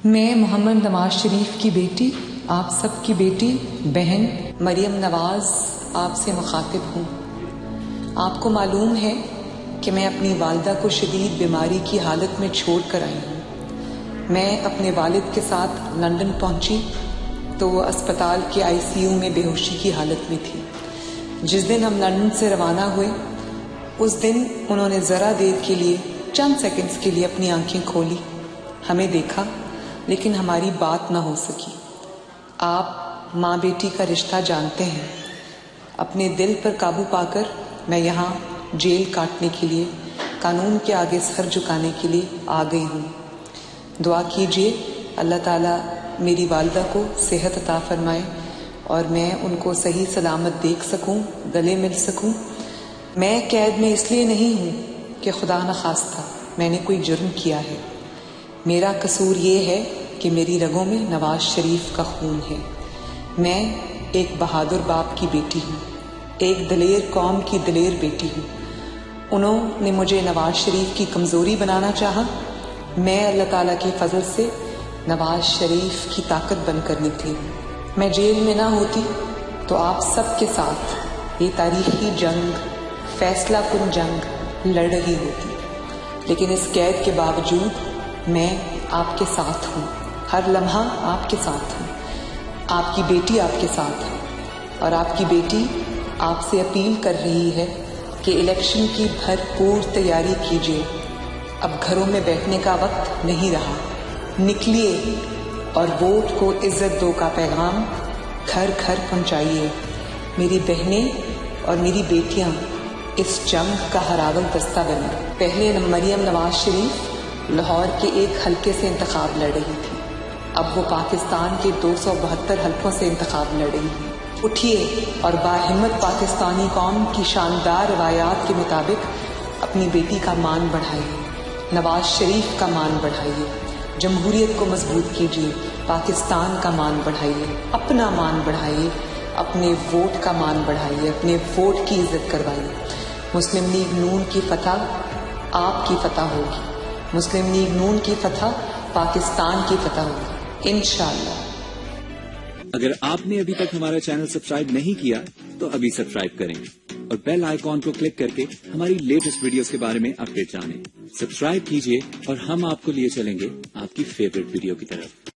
میں محمد نواز شریف کی بیٹی، آپ سب کی بیٹی بہن مریم نواز آپ سے مخاطب ہوں۔ آپ کو معلوم ہے کہ میں اپنی والدہ کو شدید بیماری کی حالت میں چھوڑ کر آئی ہوں۔ میں اپنے والد کے ساتھ لندن پہنچی تو وہ اسپتال کے ICU میں بے ہوشی کی حالت میں تھی۔ جس دن ہم لندن سے روانہ ہوئے اس دن انہوں نے ذرا دیر کے لیے، چند سیکنڈز کے لیے اپنی آنکھیں کھولی، ہمیں دیکھا لیکن ہماری بات نہ ہو سکی۔ آپ ماں بیٹی کا رشتہ جانتے ہیں۔ اپنے دل پر قابو پا کر میں یہاں جیل کاٹنے کے لیے، قانون کے آگے سر جھکانے کے لیے آ گئی ہوں۔ دعا کیجیے اللہ تعالیٰ میری والدہ کو صحت عطا فرمائے اور میں ان کو صحیح سلامت دیکھ سکوں، گلے مل سکوں۔ میں قید میں اس لیے نہیں ہوں کہ خدا نخواستہ میں نے کوئی جرم کیا ہے۔ میرا قصور یہ ہے کہ میری رگوں میں نواز شریف کا خون ہے۔ میں ایک بہادر باپ کی بیٹی ہوں، ایک دلیر قوم کی دلیر بیٹی ہوں۔ انہوں نے مجھے نواز شریف کی کمزوری بنانا چاہا، میں اللہ تعالیٰ کے فضل سے نواز شریف کی طاقت بن کر نکلی ہوں۔ میں جیل میں نہ ہوتی تو آپ سب کے ساتھ یہ تاریخی جنگ، فیصلہ کن جنگ لڑ رہی ہوتی، لیکن اس قید کے باوجود میں آپ کے ساتھ ہوں، ہر لمحہ آپ کے ساتھ ہوں۔ آپ کی بیٹی آپ کے ساتھ ہے اور آپ کی بیٹی آپ سے اپیل کر رہی ہے کہ الیکشن کی بھرپور تیاری کیجیے۔ اب گھروں میں بیٹھنے کا وقت نہیں رہا، نکلیے اور ووٹ کو عزت دو کا پیغام گھر گھر پہنچائیے۔ میری بہنیں اور میری بیٹیاں اس جنگ کا ہراول دستہ بنیں۔ پہلے مریم نواز شریف لاہور کے ایک حلقے سے انتخاب لڑ رہی تھی، اب وہ پاکستان کے 272 حلقوں سے انتخاب لڑ رہی ہیں۔ اٹھیے اور باہمت پاکستانی قوم کی شاندار روایات کے مطابق اپنی بیٹی کا مان بڑھائیے، نواز شریف کا مان بڑھائیے، جمہوریت کو مضبوط کیجیے، پاکستان کا مان بڑھائیے، اپنا مان بڑھائیے، اپنے ووٹ کا مان بڑھائیے، اپنے ووٹ کی عزت کروائیے۔ مسلم لیگ نون کی فتح آپ کی فتح ہوگی، مسلم لیگ نون کی فتح پاکستان کی فتح ہوگی انشاءاللہ۔ اگر آپ نے ابھی تک ہمارا چینل سبسکرائب نہیں کیا تو ابھی سبسکرائب کریں اور بیل آئیکن کو کلک کر کے ہماری لیٹسٹ ویڈیوز کے بارے میں اپڈیٹ جانیں۔ سبسکرائب کیجیے اور ہم آپ کو لیے چلیں گے آپ کی فیوریٹ ویڈیو کی طرف۔